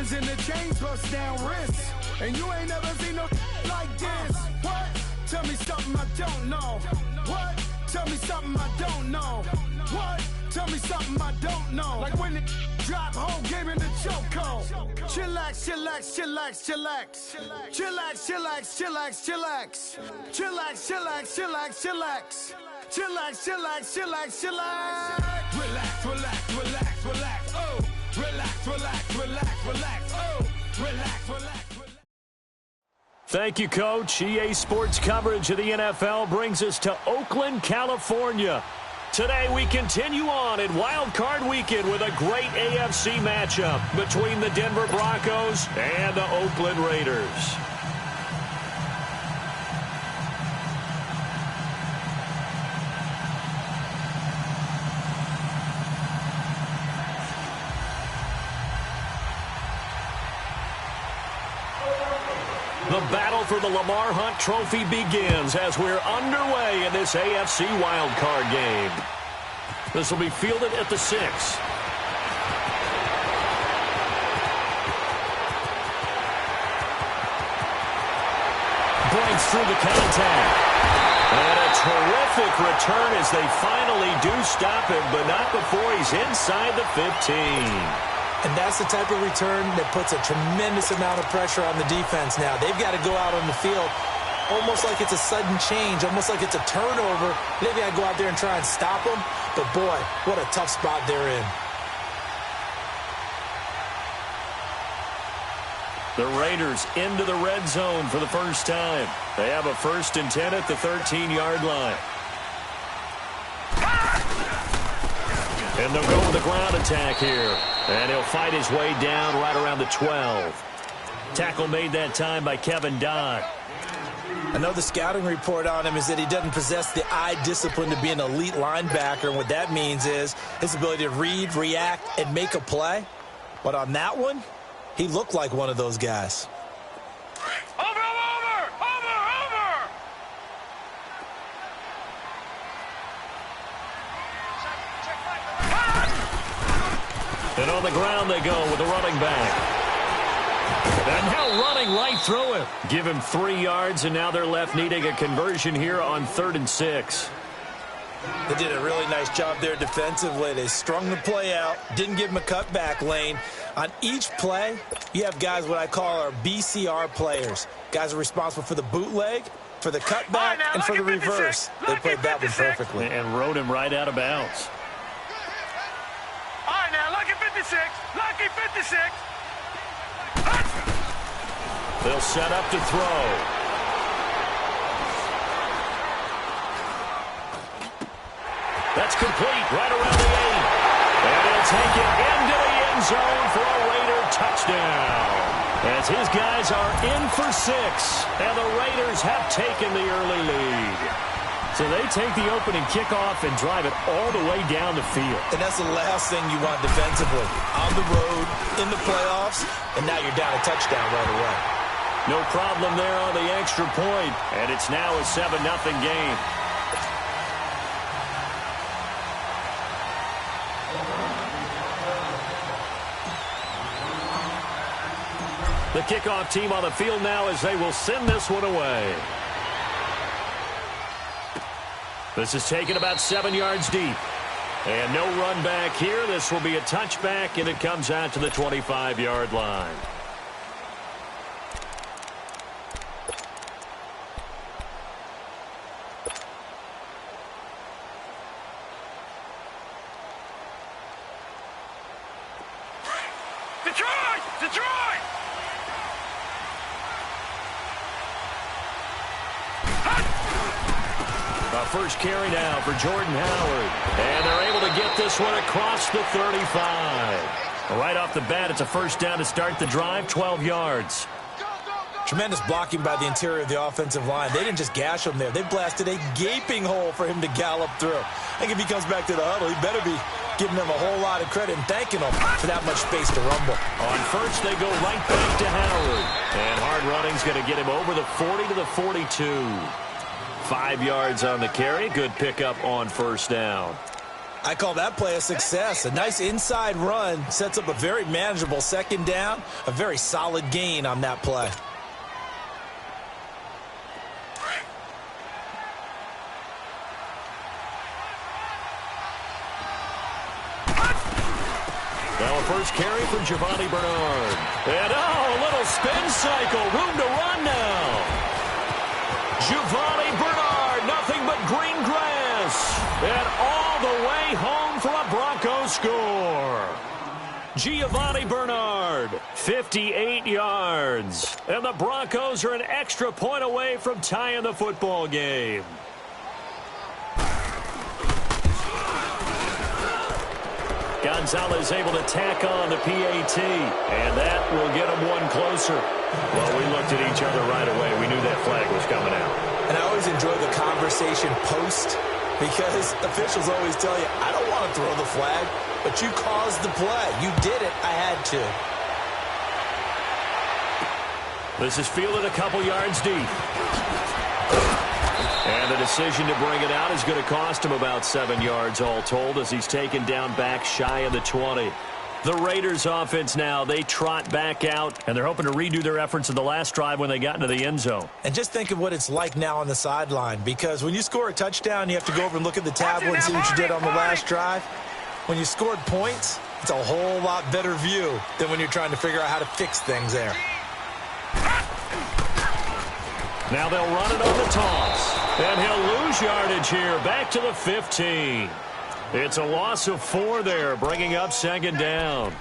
diamonds and the chains bust down wrists. And you ain't never seen no like this. What? Tell me something I don't know. What? Tell me something I don't know. What? Tell me something I don't know. Like when it drop, whole game in the chokehold. Chillax, chillax, chillax, chillax. Chillax, chillax, chillax, chillax. Chillax, chillax, chillax, chillax. Chillax, chillax, chillax, chillax. Relax, relax, relax, relax. Oh, relax, relax, relax, relax. Oh, relax, relax. Thank you, Coach. EA Sports coverage of the NFL brings us to Oakland, California. Today we continue on in Wild Card Weekend with a great AFC matchup between the Denver Broncos and the Oakland Raiders. The battle for the Lamar Hunt Trophy begins as we're underway in this AFC wildcard game. This will be fielded at the 6. Breaks through the contact. And a terrific return as they finally do stop him, but not before he's inside the 15. And that's the type of return that puts a tremendous amount of pressure on the defense now. They've got to go out on the field almost like it's a sudden change, almost like it's a turnover. Maybe I go out there and try and stop them. But, boy, what a tough spot they're in. The Raiders into the red zone for the first time. They have a 1st and 10 at the 13-yard line. And they'll go with a ground attack here. And he'll fight his way down right around the 12. Tackle made that time by Kevin Dodd. I know the scouting report on him is that he doesn't possess the eye discipline to be an elite linebacker. And what that means is his ability to read, react, and make a play. But on that one, he looked like one of those guys. And on the ground they go with the running back. And now running right through him. Give him 3 yards, and now they're left needing a conversion here on 3rd and 6. They did a really nice job there defensively. They strung the play out, didn't give him a cutback lane. On each play, you have guys what I call our BCR players. Guys are responsible for the bootleg, for the cutback, and for the reverse. They played that one perfectly. And rode him right out of bounds. All right, now, lucky 56. Lucky 56. They'll set up to throw. That's complete right around the 8. And he'll take it into the end zone for a Raider touchdown. As his guys are in for 6. And the Raiders have taken the early lead. So they take the opening kickoff and drive it all the way down the field. And that's the last thing you want defensively. On the road, in the playoffs, and now you're down a touchdown right away. No problem there on the extra point, and it's now a 7-0 game. The kickoff team on the field now as they will send this one away. This is taken about 7 yards deep. And no run back here. This will be a touchback, and it comes out to the 25-yard line. Detroit! Detroit! First carry now for Jordan Howard. And they're able to get this one across the 35. Right off the bat, it's a first down to start the drive, 12 yards. Tremendous blocking by the interior of the offensive line. They didn't just gash him there. They blasted a gaping hole for him to gallop through. I think if he comes back to the huddle, he better be giving them a whole lot of credit and thanking them for that much space to rumble. On first, they go right back to Howard. And hard running's going to get him over the 40 to the 42. 5 yards on the carry. Good pickup on first down. I call that play a success. A nice inside run sets up a very manageable second down, a very solid gain on that play. Now a first carry for Giovanni Bernard. And a little spin cycle. Room to run now. Giovanni Bernard, nothing but green grass. And all the way home for a Broncos score. Giovanni Bernard, 58 yards. And the Broncos are an extra point away from tying the football game. Gonzalez able to tack on the PAT, and that will get him one closer. Well, we looked at each other right away. We knew that flag was coming out. And I always enjoy the conversation post, because officials always tell you, I don't want to throw the flag, but you caused the play. You did it. I had to. This is fielded a couple yards deep. And the decision to bring it out is going to cost him about 7 yards all told as he's taken down back shy of the 20. The Raiders offense now, they trot back out, and they're hoping to redo their efforts in the last drive when they got into the end zone. And just think of what it's like now on the sideline, because when you score a touchdown, you have to go over and look at the tablet and see what you did on the last drive. When you scored points, it's a whole lot better view than when you're trying to figure out how to fix things there. Now they'll run it on the toss. And he'll lose yardage here, back to the 15. It's a loss of 4 there, bringing up second down.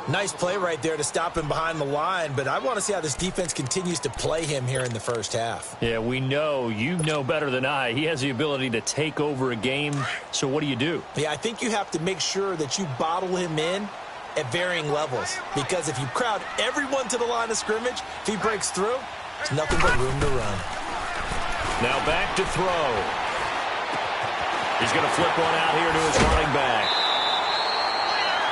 Nice play right there to stop him behind the line, but I want to see how this defense continues to play him here in the first half. Yeah, we know. You know better than I. He has the ability to take over a game, so what do? Yeah, I think you have to make sure that you bottle him in at varying levels, because if you crowd everyone to the line of scrimmage, if he breaks through, there's nothing but room to run. Now back to throw. He's going to flip one out here to his running back.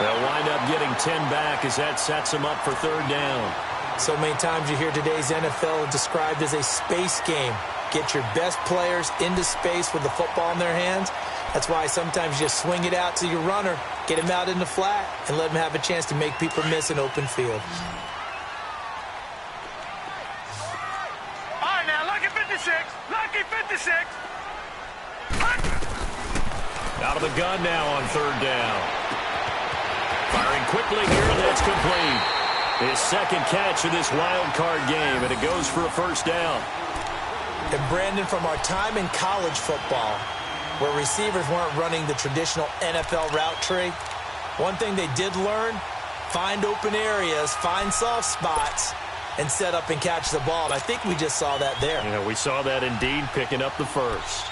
They'll wind up getting 10 back as that sets him up for third down. So many times you hear today's NFL described as a space game. Get your best players into space with the football in their hands. That's why sometimes you swing it out to your runner, get him out in the flat, and let him have a chance to make people miss an open field. Lucky 56. Out of the gun now on third down. Firing quickly here, and that's complete. His second catch of this wild card game, and it goes for a first down. And Brandon, from our time in college football, where receivers weren't running the traditional NFL route tree, one thing they did learn, find open areas, find soft spots, and set up and catch the ball. And I think we just saw that there. Yeah, we saw that indeed, picking up the first.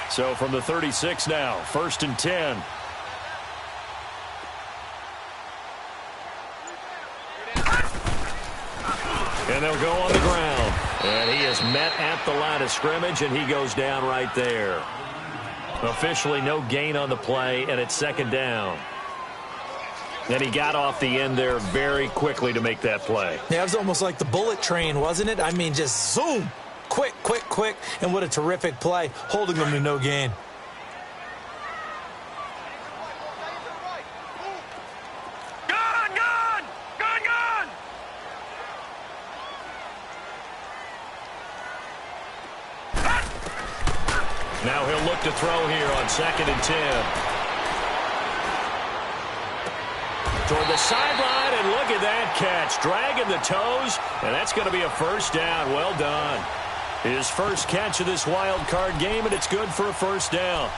So from the 36 now, 1st and 10. And they'll go on the ground. And he is met at the line of scrimmage, and he goes down right there. Officially no gain on the play, and it's second down. And he got off the end there very quickly to make that play. Yeah, it was almost like the bullet train, wasn't it? I mean, just zoom. Quick, quick, quick. And what a terrific play, holding them to no gain. Now he'll look to throw here on 2nd and 10. Toward the sideline, and look at that catch. Dragging the toes, and that's going to be a first down. Well done. His first catch of this wild card game, and it's good for a first down.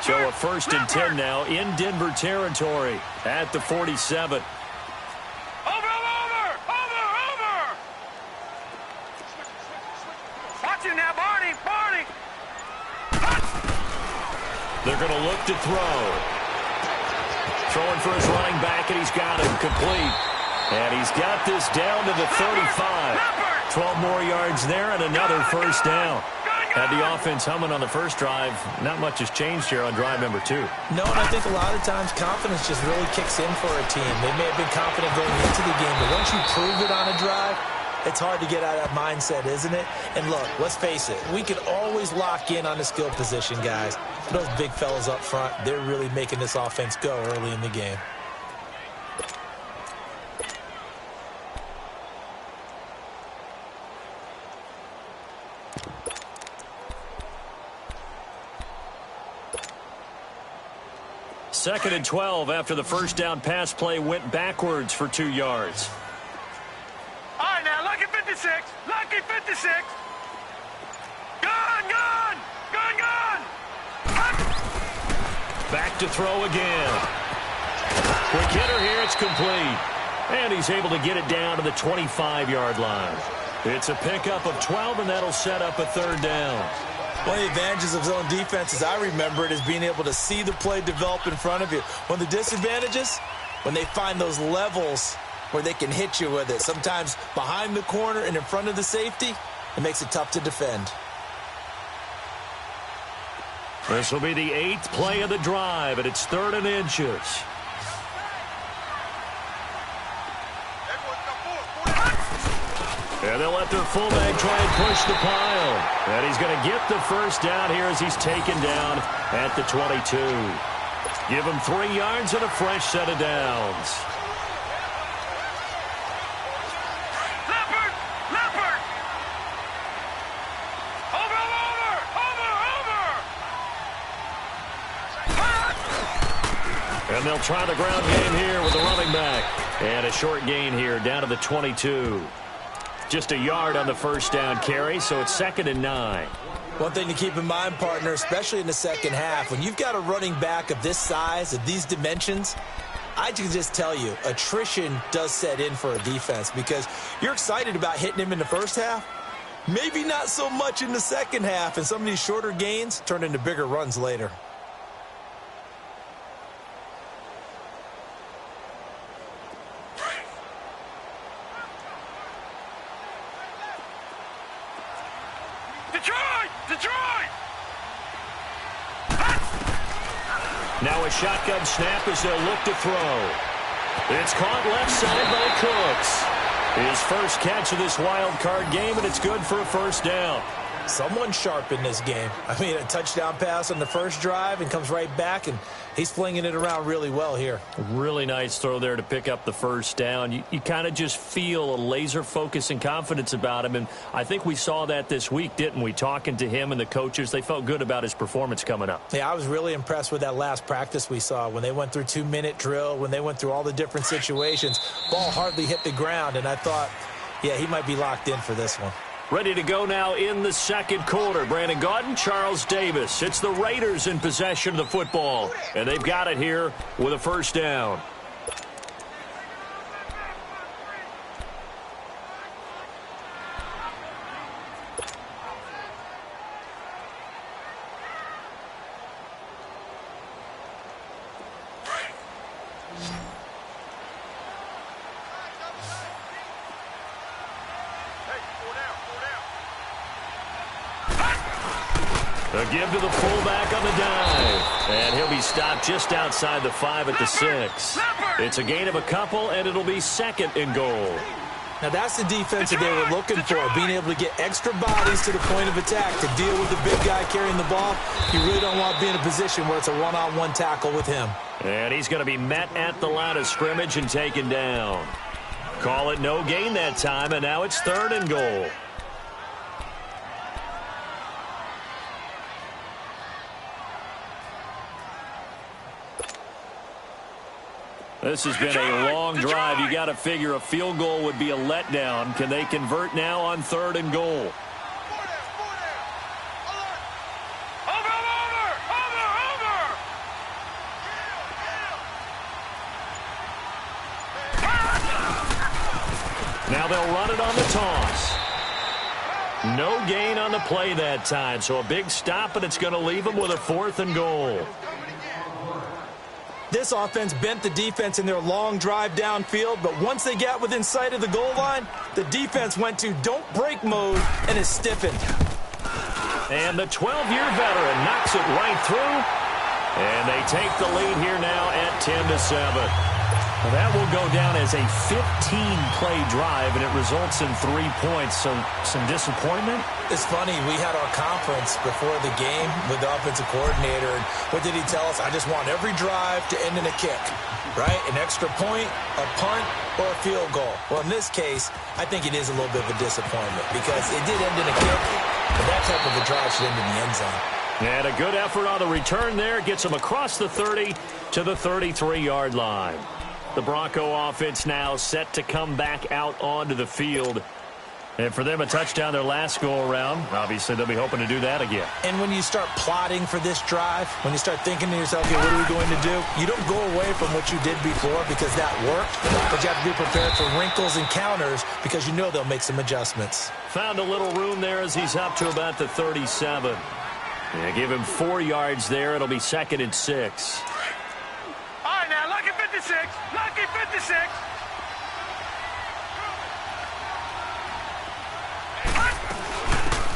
So a 1st and 10 now in Denver territory at the 47. Over! Watch it now, Barney! They're going to look to throw. Throwing for his running back, and he's got him complete. And he's got this down to the 35. 12 more yards there and another first down. Had the offense humming on the first drive. Not much has changed here on drive number 2. No, and I think a lot of times confidence just really kicks in for a team. They may have been confident going into the game, but once you prove it on a drive, it's hard to get out of that mindset, isn't it? And look, let's face it, we can always lock in on the skill position, guys. Those big fellas up front, they're really making this offense go early in the game. Second and 12 after the first down pass play went backwards for 2 yards. All right, now, lucky 56. Lucky 56. Gone, gone. Gone, gone. Back to throw again. Quick hitter here. It's complete. And he's able to get it down to the 25-yard line. It's a pickup of 12, and that'll set up a third down. One of the advantages of zone defense, as I remember it, is being able to see the play develop in front of you. One of the disadvantages, when they find those levels where they can hit you with it. Sometimes behind the corner and in front of the safety, it makes it tough to defend. This will be the 8th play of the drive, and it's 3rd and inches. And they'll let their fullback try and push the pile. And he's going to get the first down here as he's taken down at the 22. Give him 3 yards and a fresh set of downs. Leopard! Leopard! Over! And they'll try the ground game here with the running back. And a short gain here down to the 22. Just a yard on the first down carry, so it's 2nd and 9. One thing to keep in mind, partner, especially in the second half, when you've got a running back of this size, of these dimensions, I can just tell you, attrition does set in for a defense because you're excited about hitting him in the first half. Maybe not so much in the second half, and some of these shorter gains turn into bigger runs later. Detroit! Now a shotgun snap as they'll look to throw. It's caught left side by Cooks. His first catch of this wild card game, and it's good for a first down. Someone sharp in this game. I mean, a touchdown pass on the first drive and comes right back, and he's flinging it around really well here. Really nice throw there to pick up the first down. You kind of just feel a laser focus and confidence about him, and I think we saw that this week, didn't we? Talking to him and the coaches, they felt good about his performance coming up. Yeah, I was really impressed with that last practice we saw when they went through 2-minute drill, when they went through all the different situations. Ball hardly hit the ground, and I thought, yeah, he might be locked in for this one. Ready to go now in the second quarter. Brandon Gaudin, Charles Davis. It's the Raiders in possession of the football, and they've got it here with a first down. A give to the fullback on the dive. And he'll be stopped just outside the 5 at the 6. It's a gain of a couple, and it'll be 2nd and goal. Now that's the defense that they were looking for, being able to get extra bodies to the point of attack to deal with the big guy carrying the ball. You really don't want to be in a position where it's a one-on-one tackle with him. And he's going to be met at the line of scrimmage and taken down. Call it no gain that time, and now it's 3rd and goal. This has been a long drive. You got to figure a field goal would be a letdown. Can they convert now on 3rd and goal? Now they'll run it on the toss. No gain on the play that time, so a big stop, and it's going to leave them with a 4th and goal. This offense bent the defense in their long drive downfield, but once they got within sight of the goal line, the defense went to don't break mode and is stiffened. And the 12-year veteran knocks it right through, and they take the lead here now at 10-7. Well, that will go down as a 15-play drive, and it results in 3 points. So some disappointment? It's funny. We had our conference before the game with the offensive coordinator, and what did he tell us? I just want every drive to end in a kick, right? An extra point, a punt, or a field goal. Well, in this case, I think it is a little bit of a disappointment because it did end in a kick, but that type of a drive should end in the end zone. And a good effort on the return there gets them across the 30 to the 33-yard line. The Bronco offense now set to come back out onto the field. And for them, a touchdown their last go-around. Obviously, they'll be hoping to do that again. And when you start plotting for this drive, when you start thinking to yourself, okay, what are we going to do? You don't go away from what you did before because that worked. But you have to be prepared for wrinkles and counters because you know they'll make some adjustments. Found a little room there as he's up to about the 37. Yeah, give him 4 yards there. It'll be 2nd and 6. All right, now, lucky 56. Lucky 56.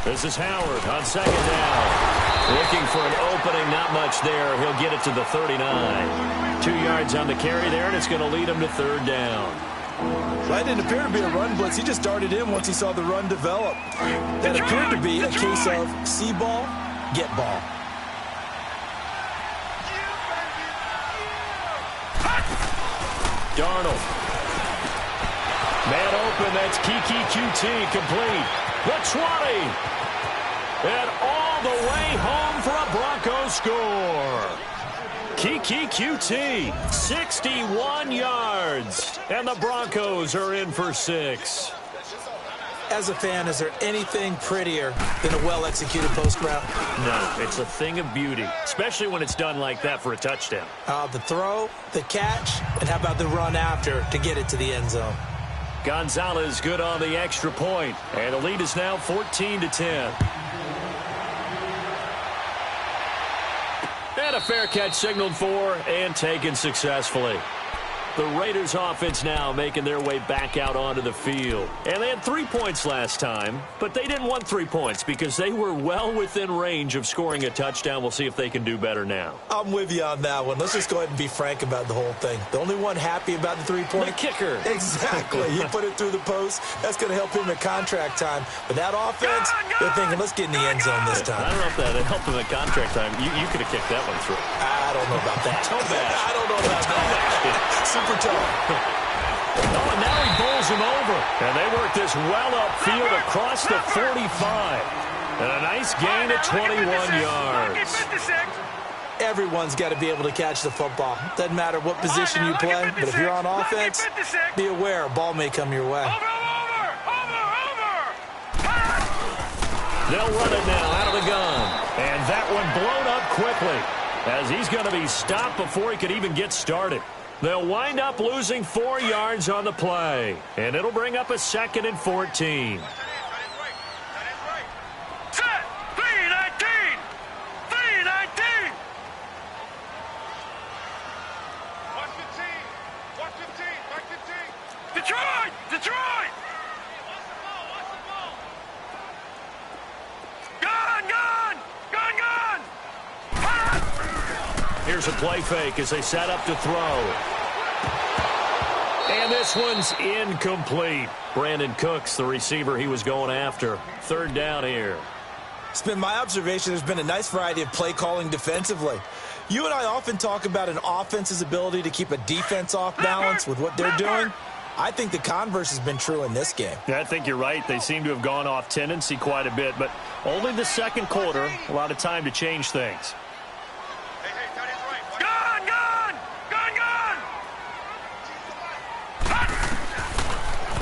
This is Howard on 2nd down. Looking for an opening, not much there. He'll get it to the 39. 2 yards on the carry there, and it's going to lead him to 3rd down. That didn't appear to be a run blitz. He just started in once he saw the run develop. That appeared to be a case of see ball, get ball. Darnold. Man open, that's Kiki QT, complete. The 20. And all the way home for a Broncos score. Kiki QT, 61 yards. And the Broncos are in for 6. As a fan, is there anything prettier than a well-executed post route? No, it's a thing of beauty, especially when it's done like that for a touchdown. The throw, the catch, and how about the run after to get it to the end zone? Gonzalez good on the extra point, and the lead is now 14-10. And a fair catch signaled for and taken successfully. The Raiders offense now making their way back out onto the field. And they had 3 points last time, but they didn't want 3 points because they were well within range of scoring a touchdown. We'll see if they can do better now. I'm with you on that one. Let's just go ahead and be frank about the whole thing. The only one happy about the 3-point? The kicker. Exactly. He put it through the post. That's going to help him at contract time. But that offense, they're thinking, let's get in the end zone this time. I don't know if that helped him at contract time. You could have kicked that one through. I don't know about that. Toe bash. I don't know about that. Super tough. Oh, and now he bowls him over. And they work this well upfield across the 45. And a nice gain of 21 yards. Everyone's got to be able to catch the football. Doesn't matter what position you play, but if you're on offense, be aware a ball may come your way. They'll run it now out of the gun. And that one blown up quickly as he's going to be stopped before he could even get started. They'll wind up losing 4 yards on the play. And it'll bring up a 2nd and 14. Set! 3-19! 3-19! Watch the team! Watch the team! Watch the team! Detroit! Detroit! Watch the ball! Gun! Gun! Gun! Gun! Here's a play fake as they set up to throw. And this one's incomplete. Brandon Cooks, the receiver he was going after. 3rd down here. It's been my observation there's been a nice variety of play calling defensively. You and I often talk about an offense's ability to keep a defense off balance with what they're doing. I think the converse has been true in this game. Yeah, I think you're right. They seem to have gone off tendency quite a bit, but only the 2nd quarter, a lot of time to change things. Gun! Gun! Gun! Gun!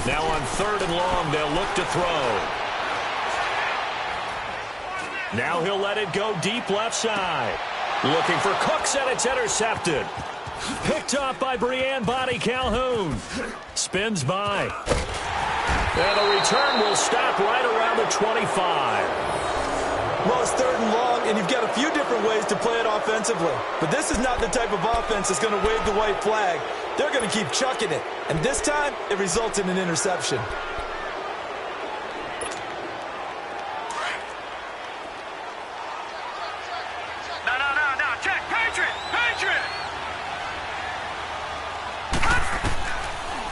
Now on 3rd and long, they'll look to throw. Now he'll let it go deep left side. Looking for Cooks, and it's intercepted. Picked off by Breanne Bonnie Calhoun. Spins by. And the return will stop right around the 25. Well, it's 3rd and long, and you've got a few different ways to play it offensively. But this is not the type of offense that's going to wave the white flag. They're going to keep chucking it. And this time, it results in an interception. No. Check. Patriot.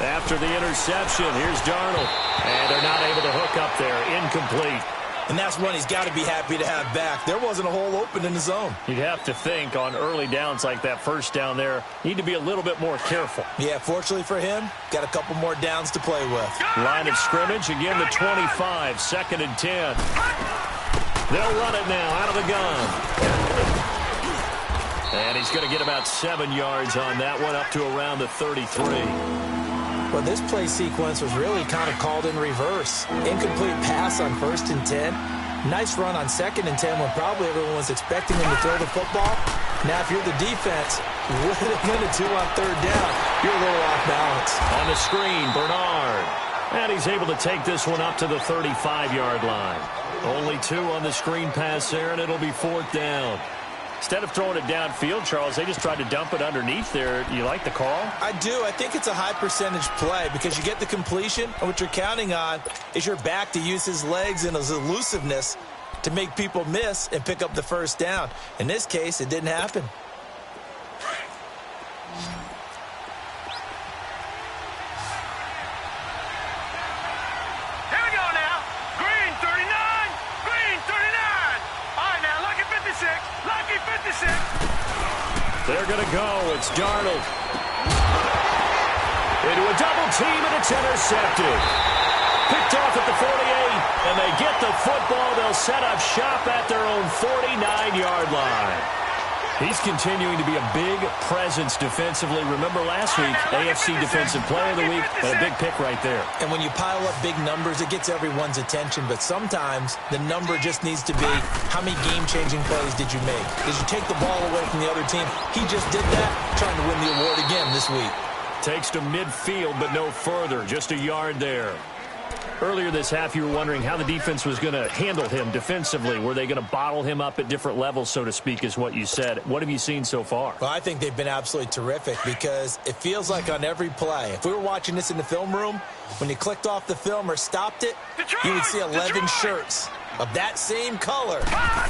After the interception, here's Darnold. And they're not able to hook up there. Incomplete. And that's one he's got to be happy to have back. There wasn't a hole open in the zone. You'd have to think on early downs like that first down there, you need to be a little bit more careful. Yeah, fortunately for him, got a couple more downs to play with. Line of scrimmage, again the 25, 2nd and 10. They'll run it now out of the gun. And he's going to get about 7 yards on that one, up to around the 33. Well, this play sequence was really kind of called in reverse. Incomplete pass on 1st and 10. Nice run on 2nd and 10 when probably everyone was expecting him to throw the football. Now, if you're the defense, what are they going to do on 3rd down? You're a little off balance. On the screen, Bernard. And he's able to take this one up to the 35-yard line. Only 2 on the screen pass there, and it'll be 4th down. Instead of throwing it downfield, Charles, they just tried to dump it underneath there. You like the call? I do. I think it's a high-percentage play because you get the completion, and what you're counting on is your back to use his legs and his elusiveness to make people miss and pick up the 1st down. In this case, it didn't happen. Here we go now. Green 39. Green 39. All right, now, lucky 56. Lucky 56. They're going to go. It's Darnold. Into a double team, and it's intercepted. Picked off at the 48, and they get the football. They'll set up shop at their own 49-yard line. He's continuing to be a big presence defensively. Remember last week, AFC Defensive Player of the Week, and a big pick right there. And when you pile up big numbers, it gets everyone's attention. But sometimes the number just needs to be, how many game-changing plays did you make? Did you take the ball away from the other team? He just did that, trying to win the award again this week. Takes to midfield, but no further. Just a yard there. Earlier this half, you were wondering how the defense was going to handle him defensively. Were they going to bottle him up at different levels, so to speak, is what you said. What have you seen so far? Well, I think they've been absolutely terrific because it feels like on every play, if we were watching this in the film room, when you clicked off the film or stopped it, you would see 11 shirts of that same color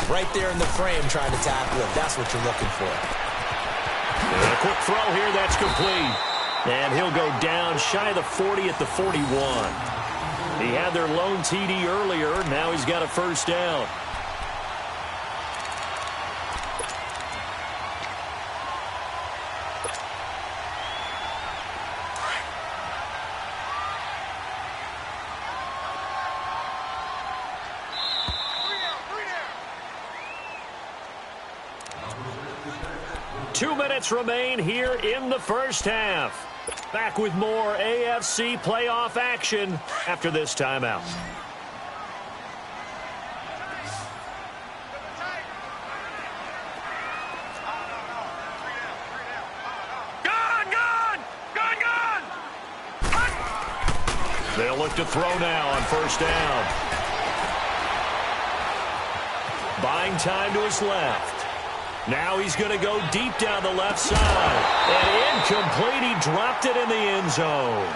right there in the frame trying to tackle it. That's what you're looking for. And a quick throw here, that's complete. And he'll go down shy of the 40 at the 41. He had their lone TD earlier. Now he's got a 1st down. Two minutes remain here in the first half. Back with more AFC playoff action after this timeout. They'll look to throw now on 1st down. Buying time to his left. Now he's going to go deep down the left side. And incomplete. He dropped it in the end zone.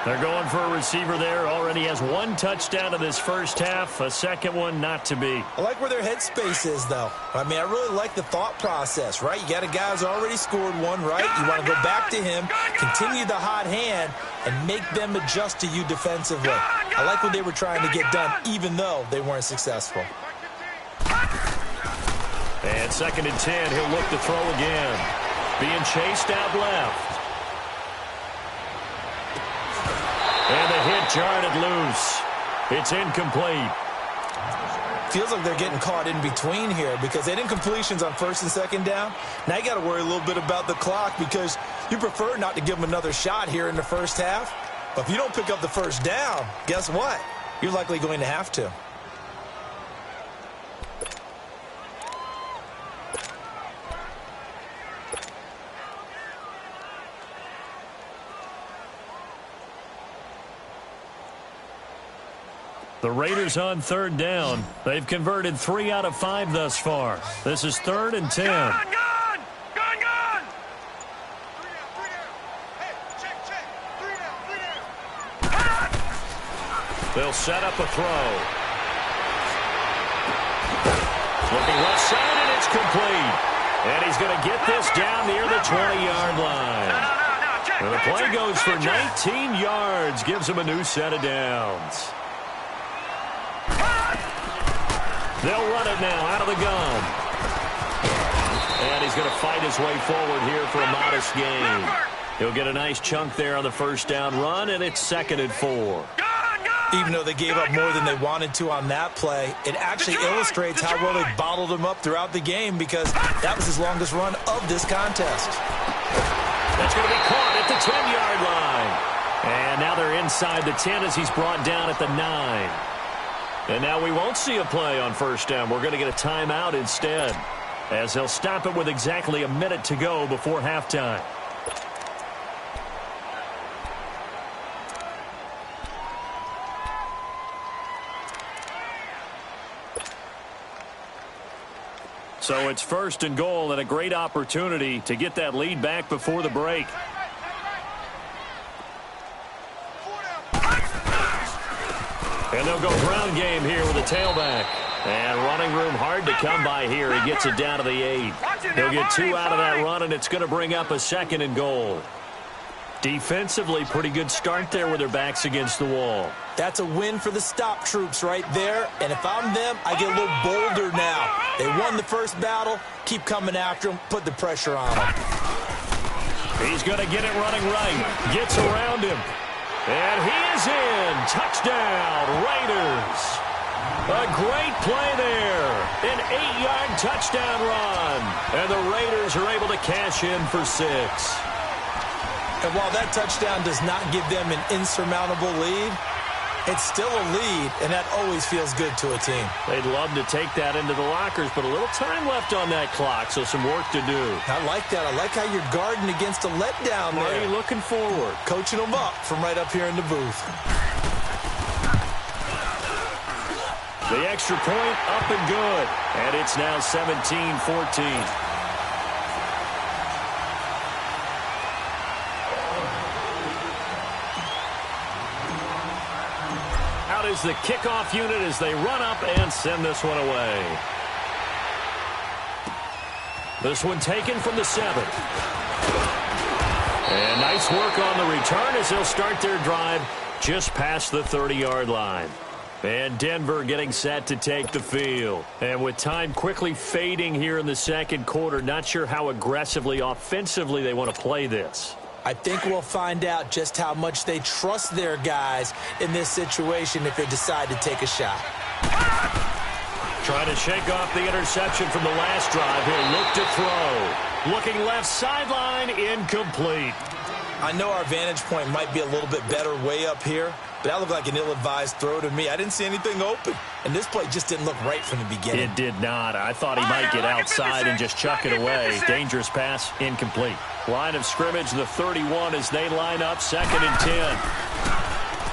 They're going for a receiver there. Already has 1 touchdown in this first half. A second one not to be. I like where their headspace is, though. I mean, I really like the thought process, right? You got a guy who's already scored 1, right? You want to go back to him, continue the hot hand, and make them adjust to you defensively. I like what they were trying to get done, even though they weren't successful. And 2nd and 10, he'll look to throw again. Being chased out left. And the hit jarred it loose. It's incomplete. Feels like they're getting caught in between here because they didn't completions on 1st and 2nd down. Now you got to worry a little bit about the clock because you prefer not to give them another shot here in the first half. But if you don't pick up the 1st down, guess what? You're likely going to have to. The Raiders on third down. They've converted 3 out of 5 thus far. This is 3rd and 10. Gun! They'll set up a throw. Looking left side, and it's complete. And he's going to get this down near the 20-yard line. And the play goes for 19 yards, gives him a new set of downs. They'll run it now out of the gun. And he's going to fight his way forward here for a modest gain. He'll get a nice chunk there on the first down run, and it's 2nd and 4. Even though they gave up more than they wanted to on that play, it actually illustrates how well they bottled him up throughout the game because that was his longest run of this contest. That's going to be caught at the 10-yard line. And now they're inside the 10 as he's brought down at the 9. And now we won't see a play on first down. We're going to get a timeout instead, as they'll stop it with exactly a minute to go before halftime. So it's 1st and goal and a great opportunity to get that lead back before the break. And they'll go ground game here with a tailback. And running room hard to come by here. He gets it down to the 8. He'll get 2 out of that run, and it's going to bring up a 2nd and goal. Defensively, pretty good start there with their backs against the wall. That's a win for the stop troops right there. And if I'm them, I get a little bolder now. They won the first battle. Keep coming after them. Put the pressure on them. He's going to get it running right. Gets around him. And he is in. Touchdown, Raiders. A great play there. An 8-yard touchdown run. And the Raiders are able to cash in for 6. And while that touchdown does not give them an insurmountable lead, it's still a lead, and that always feels good to a team. They'd love to take that into the lockers, but a little time left on that clock, so some work to do. I like that. I like how you're guarding against a letdown there. Marty looking forward. Coaching them up from right up here in the booth. The extra point up and good, and it's now 17-14. Is the kickoff unit as they run up and send this one away. This one taken from the 7. And nice work on the return as they'll start their drive just past the 30-yard line. And Denver getting set to take the field. And with time quickly fading here in the second quarter, not sure how aggressively, offensively they want to play this. I think we'll find out just how much they trust their guys in this situation if they decide to take a shot. Trying to shake off the interception from the last drive. He'll look to throw. Looking left sideline, incomplete. I know our vantage point might be a little bit better way up here, but that looked like an ill-advised throw to me. I didn't see anything open, and this play just didn't look right from the beginning. It did not. I thought he might get outside and just chuck it away. Dangerous pass, incomplete. Line of scrimmage, the 31 as they line up, 2nd and 10.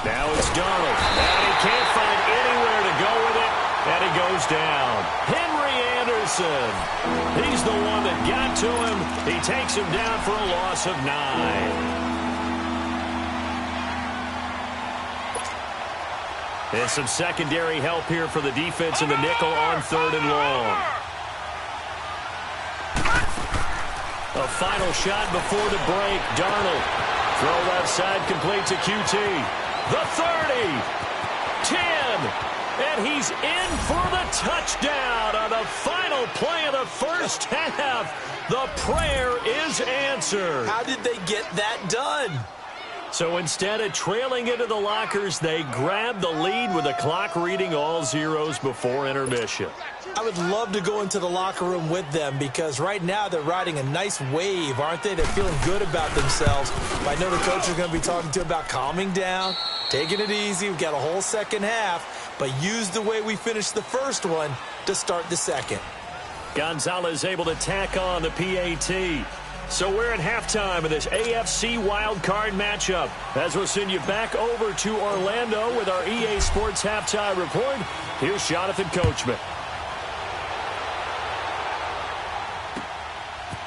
Now it's Darnold. And he can't find anywhere to go with it, and he goes down. Henry Anderson. He's the one that got to him. He takes him down for a loss of 9. And some secondary help here for the defense in the nickel on 3rd and long. A final shot before the break. Darnold. Throw left side complete to QT. The 30. 10. And he's in for the touchdown on the final play of the first half. The prayer is answered. How did they get that done? So instead of trailing into the lockers, they grab the lead with the clock reading all zeros before intermission. I would love to go into the locker room with them because right now they're riding a nice wave, aren't they? They're feeling good about themselves. I know the coach is going to be talking to about calming down, taking it easy. We've got a whole second half, but use the way we finished the first one to start the second. Gonzalez able to tack on the PAT. So we're at halftime of this AFC wildcard matchup. As we'll send you back over to Orlando with our EA Sports Halftime Report, here's Jonathan Coachman.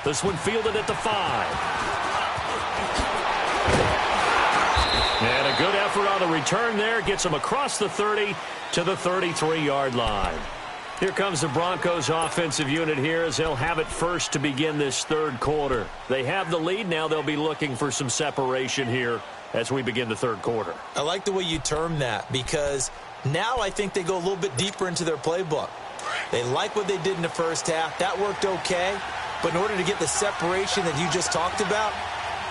This one fielded at the 5. And a good effort on the return there. Gets him across the 30 to the 33-yard line. Here comes the Broncos offensive unit here as they'll have it first to begin this third quarter. They have the lead. Now they'll be looking for some separation here as we begin the third quarter. I like the way you term that because now I think they go a little bit deeper into their playbook. They like what they did in the first half. That worked okay. But in order to get the separation that you just talked about,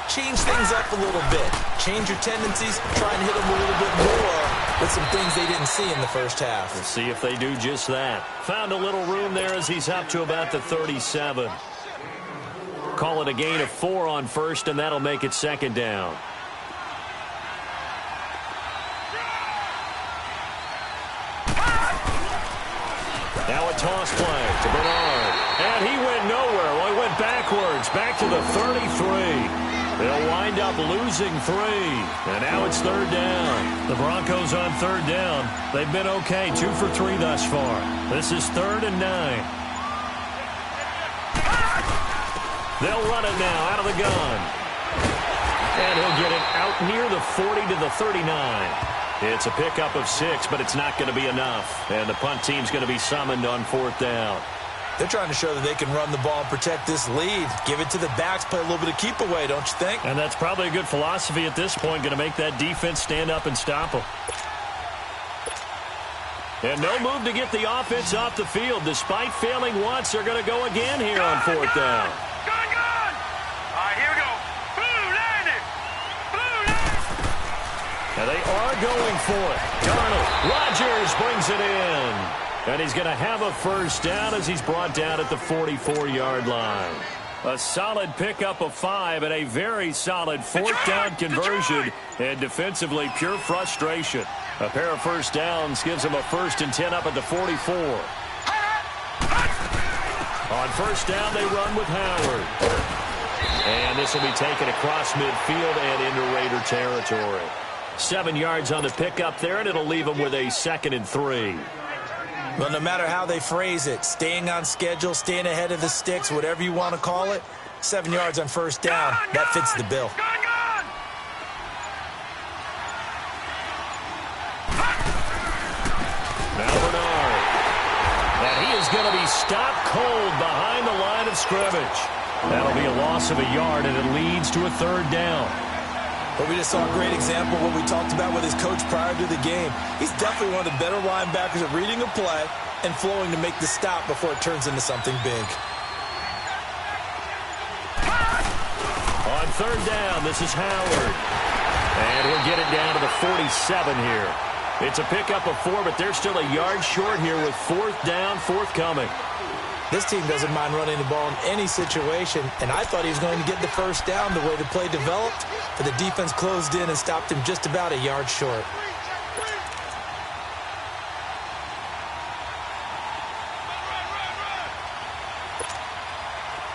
change things up a little bit. Change your tendencies. Try and hit them a little bit more with some things they didn't see in the first half. We'll see if they do just that. Found a little room there as he's up to about the 37. Call it a gain of 4 on first, and that'll make it second down. Now a toss play to Bernard. And he went nowhere. Well, he went backwards, back to the 33. They'll wind up losing 3. And now it's third down. The Broncos on third down. They've been okay, 2 for 3 thus far. This is 3rd and 9. They'll run it now out of the gun. And he'll get it out near the 40 to the 39. It's a pickup of 6, but it's not going to be enough. And the punt team's going to be summoned on 4th down. They're trying to show that they can run the ball and protect this lead. Give it to the backs, play a little bit of keep away, don't you think? And that's probably a good philosophy at this point, going to make that defense stand up and stop them. And no move to get the offense off the field. Despite failing once, they're going to go again here on 4th down. Gun! All right, here we go. Blue landed! Blue landed! And they are going for it. Darnold. Rodgers brings it in. And he's going to have a first down as he's brought down at the 44-yard line. A solid pickup of 5 and a very solid 4th down conversion. And defensively, pure frustration. A pair of first downs gives him a 1st and 10 up at the 44. On first down, they run with Howard. And this will be taken across midfield and into Raider territory. 7 yards on the pickup there, and it'll leave him with a 2nd and 3. Well, no matter how they phrase it, staying on schedule, staying ahead of the sticks, whatever you want to call it, 7 yards on first down, that fits the bill. Now Bernard. And he is going to be stopped cold behind the line of scrimmage. That'll be a loss of a yard, and it leads to a 3rd down. But we just saw a great example of what we talked about with his coach prior to the game. He's definitely one of the better linebackers at reading a play and flowing to make the stop before it turns into something big. On 3rd down, this is Howard. And he'll get it down to the 47 here. It's a pickup of 4, but they're still a yard short here with 4th down forthcoming. This team doesn't mind running the ball in any situation, and I thought he was going to get the first down the way the play developed, but the defense closed in and stopped him just about a yard short.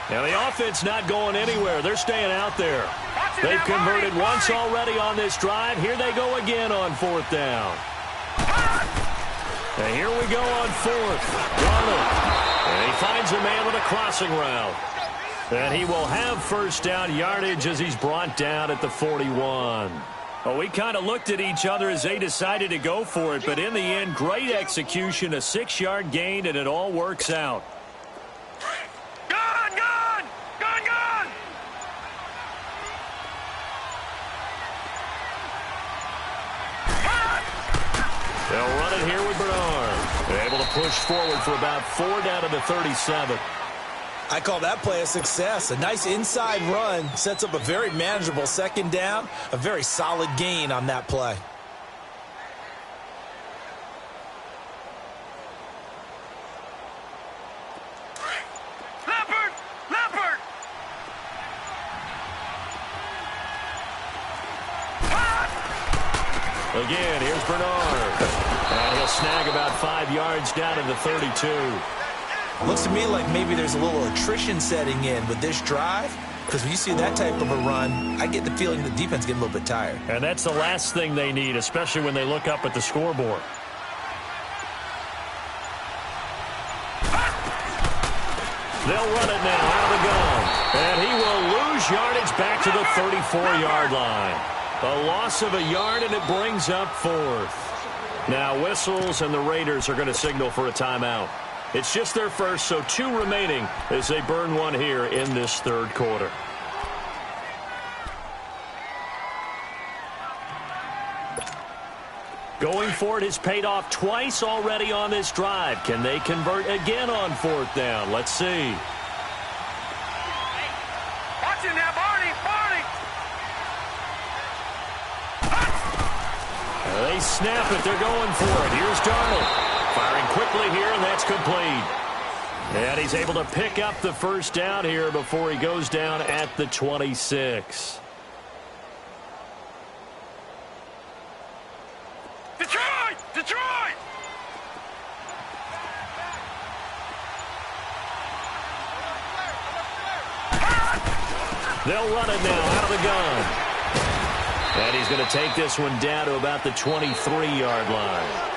Now the offense not going anywhere. They're staying out there. They've converted once already on this drive. Here they go again on 4th down. And here we go on 4th. Darnold. And he finds a man with a crossing route. And he will have first down yardage as he's brought down at the 41. Well, we kind of looked at each other as they decided to go for it. But in the end, great execution, a 6-yard gain, and it all works out. They'll run it here with Bernard. They're able to push forward for about 4 down to the 37. I call that play a success. A nice inside run sets up a very manageable 2nd down. A very solid gain on that play. Leopard! Again, here's Bernard. And he'll snag about 5 yards down to the 32. Looks to me like maybe there's a little attrition setting in with this drive. Because when you see that type of a run, I get the feeling the defense getting a little bit tired. And that's the last thing they need, especially when they look up at the scoreboard. They'll run it now out of the gun. And he will lose yardage back to the 34-yard line. A loss of a yard, and it brings up 4th. Now whistles, and the Raiders are going to signal for a timeout. It's just their first, so 2 remaining as they burn one here in this 3rd quarter. Going for it has paid off twice already on this drive. Can they convert again on 4th down? Let's see. Watch it now, Barney! They snap it. They're going for it. Here's Darnold. Firing quickly here, and that's complete. And he's able to pick up the first down here before he goes down at the 26. Detroit! Detroit! They'll run it now out of the gun. And he's going to take this one down to about the 23-yard line.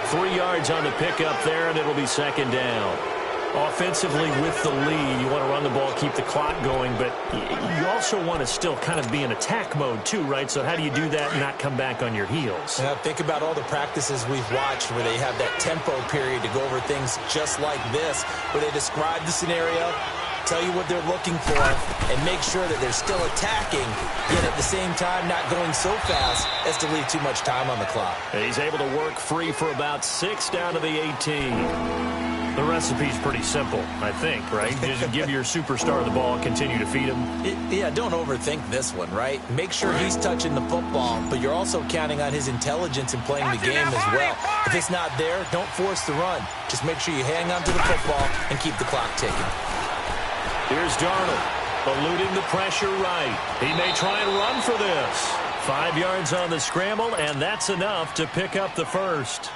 3 yards on the pickup there, and it'll be 2nd down. Offensively with the lead, you want to run the ball, keep the clock going, but you also want to still kind of be in attack mode too, right? So how do you do that and not come back on your heels? Yeah, think about all the practices we've watched where they have that tempo period to go over things just like this, where they describe the scenario, tell you what they're looking for, and make sure that they're still attacking, yet at the same time not going so fast as to leave too much time on the clock. And he's able to work free for about 6 down to the 18. The recipe's pretty simple, I think, right? Just give your superstar the ball, continue to feed him. Yeah, don't overthink this one, right? Make sure he's touching the football, but you're also counting on his intelligence in playing the game as well. If it's not there, don't force the run. Just make sure you hang on to the football and keep the clock ticking. Here's Darnold, eluding the pressure right. He may try and run for this. 5 yards on the scramble, and that's enough to pick up the first.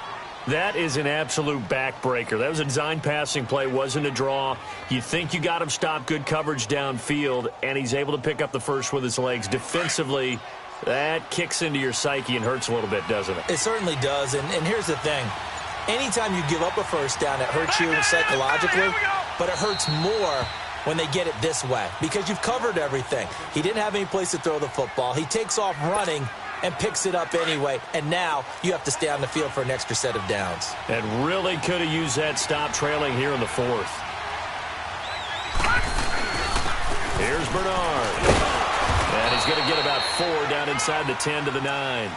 That is an absolute backbreaker. That was a design passing play, wasn't a draw. You think you got him stopped, good coverage downfield, and he's able to pick up the first with his legs. Defensively, that kicks into your psyche and hurts a little bit, doesn't it? It certainly does, and here's the thing. Anytime you give up a first down, it hurts you psychologically, but it hurts more when they get it this way because you've covered everything. He didn't have any place to throw the football. He takes off running and picks it up anyway, and now you have to stay on the field for an extra set of downs. And really could have used that stop trailing here in the 4th. Here's Bernard. And he's going to get about 4 down inside the 10 to the 9.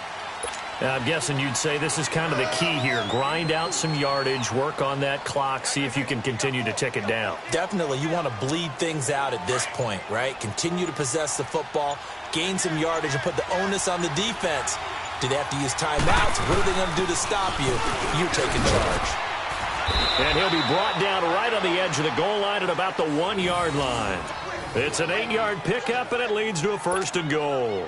Now, I'm guessing you'd say this is kind of the key here. Grind out some yardage, work on that clock, see if you can continue to tick it down. Definitely. You want to bleed things out at this point, right? Continue to possess the football, gain some yardage, and put the onus on the defense. Do they have to use timeouts? What are they going to do to stop you? You're taking charge. And he'll be brought down right on the edge of the goal line at about the 1-yard line. It's an 8-yard pickup, and it leads to a 1st and goal.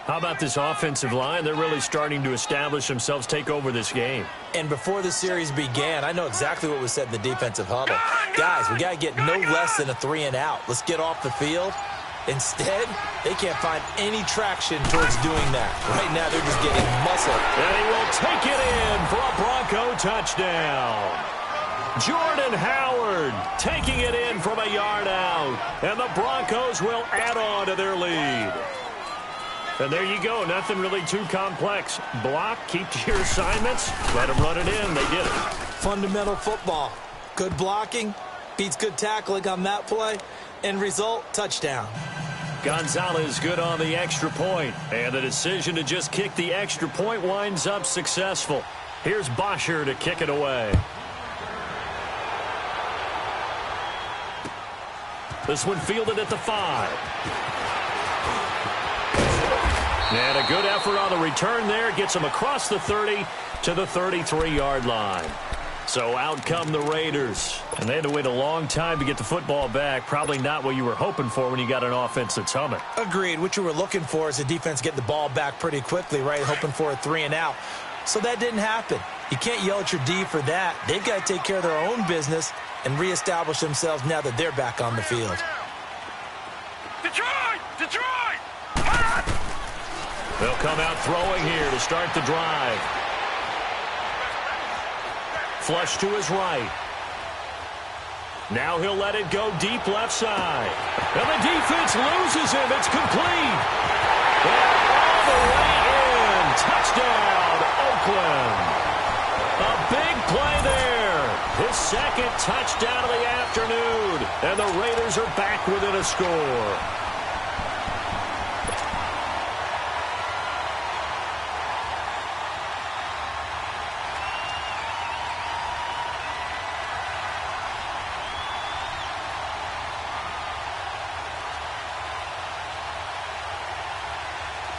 How about this offensive line? They're really starting to establish themselves, take over this game. And before the series began, I know exactly what was said in the defensive huddle. Guys, we got to get no less than a 3-and-out. Let's get off the field. Instead, they can't find any traction towards doing that. Right now, they're just getting muscle. And he will take it in for a Bronco touchdown. Jordan Howard taking it in from a yard out. And the Broncos will add on to their lead. And there you go. Nothing really too complex. Block, keep to your assignments, let them run it in. They did it. Fundamental football. Good blocking beats good tackling on that play. End result, touchdown. Gonzalez good on the extra point. And the decision to just kick the extra point winds up successful. Here's Bosher to kick it away. This one fielded at the 5. And a good effort on the return there. Gets him across the 30 to the 33-yard line. So out come the Raiders. And they had to wait a long time to get the football back. Probably not what you were hoping for when you got an offense that's humming. Agreed. What you were looking for is the defense get the ball back pretty quickly, right? Hoping for a 3-and-out. So that didn't happen. You can't yell at your D for that. They've got to take care of their own business and reestablish themselves now that they're back on the field. Detroit! Detroit! They'll come out throwing here to start the drive. Flush to his right. Now he'll let it go deep left side. And the defense loses him. It's complete. And all the way in. Touchdown, Oakland. A big play there. His second touchdown of the afternoon. And the Raiders are back within a score.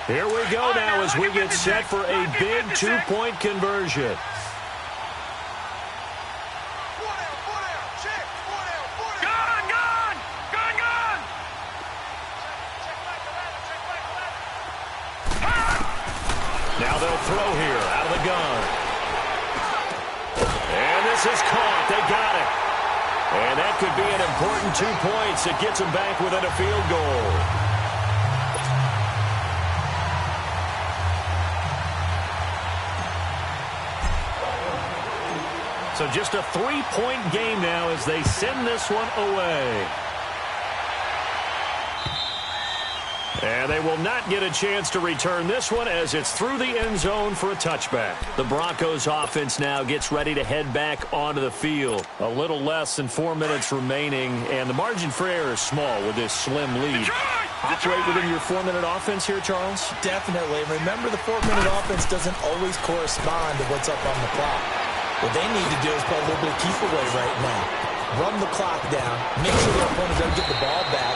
Here we go now as we get set for a big two-point conversion. Now they'll throw here out of the gun. And this is caught. They got it. And that could be an important 2 points. It gets them back within a field goal. So just a 3-point game now as they send this one away. And they will not get a chance to return this one as it's through the end zone for a touchback. The Broncos offense now gets ready to head back onto the field. A little less than 4 minutes remaining, and the margin for error is small with this slim lead. Operate within your 4-minute offense here, Charles? Definitely. Remember, the 4-minute offense doesn't always correspond to what's up on the clock. What they need to do is play a little bit of keep away right now. Run the clock down. Make sure their opponent doesn't get the ball back.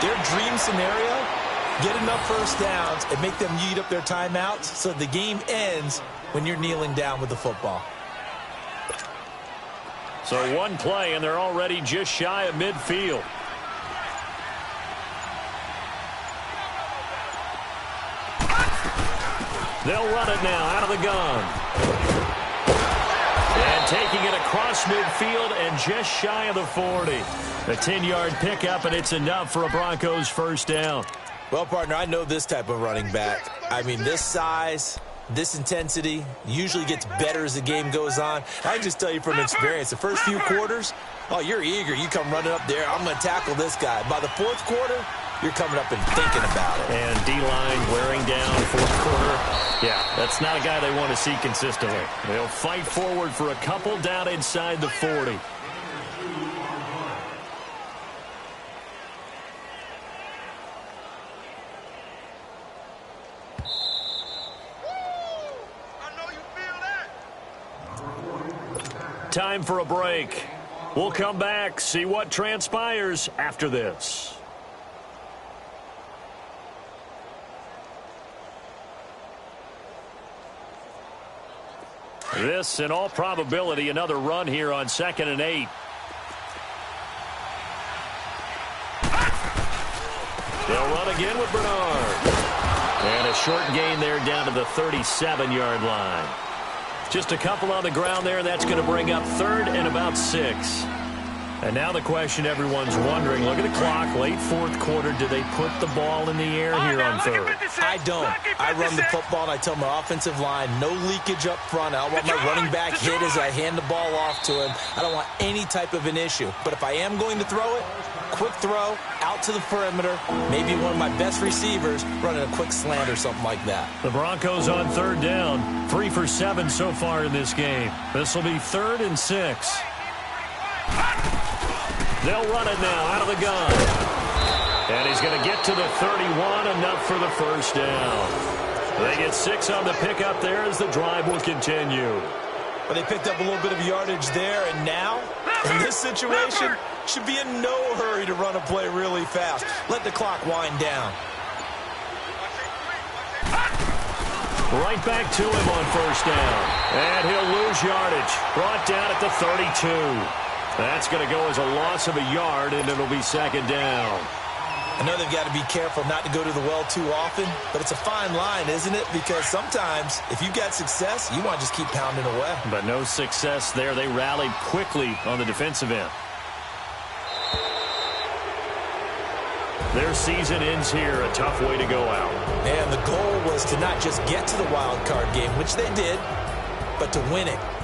Their dream scenario, get enough first downs and make them eat up their timeouts so the game ends when you're kneeling down with the football. So one play, and they're already just shy of midfield. They'll run it now out of the gun. And taking it across midfield and just shy of the 40. A 10-yard pickup, and it's enough for a Broncos first down. Well, partner, I know this type of running back. I mean, this size, this intensity usually gets better as the game goes on. I can just tell you from experience, the first few quarters, oh, you're eager. You come running up there. I'm going to tackle this guy. By the fourth quarter, you're coming up and thinking about it. And D-line wearing down fourth quarter. Yeah, that's not a guy they want to see consistently. They'll fight forward for a couple down inside the 40. Time for a break. We'll come back, see what transpires after this. This, in all probability, another run here on 2nd and 8. They'll run again with Bernard. And a short gain there down to the 37-yard line. Just a couple on the ground there. That's going to bring up 3rd and about 6. And now the question everyone's wondering, look at the clock, late fourth quarter, do they put the ball in the air here on 3rd? I don't. I run the football, and I tell my offensive line, no leakage up front. I don't want my running back hit as I hand the ball off to him. I don't want any type of an issue. But if I am going to throw it, quick throw, out to the perimeter, maybe one of my best receivers running a quick slant or something like that. The Broncos on 3rd down, 3 for 7 so far in this game. This will be 3rd and 6. They'll run it now out of the gun. And he's going to get to the 31, enough for the first down. They get 6 on the pickup there as the drive will continue. But they picked up a little bit of yardage there, and now, in this situation, should be in no hurry to run a play really fast. Let the clock wind down. Right back to him on first down. And he'll lose yardage. Brought down at the 32. That's going to go as a loss of a yard, and it'll be 2nd down. I know they've got to be careful not to go to the well too often, but it's a fine line, isn't it? Because sometimes, if you've got success, you want to just keep pounding away. But no success there. They rallied quickly on the defensive end. Their season ends here, a tough way to go out. And the goal was to not just get to the wild card game, which they did, but to win it.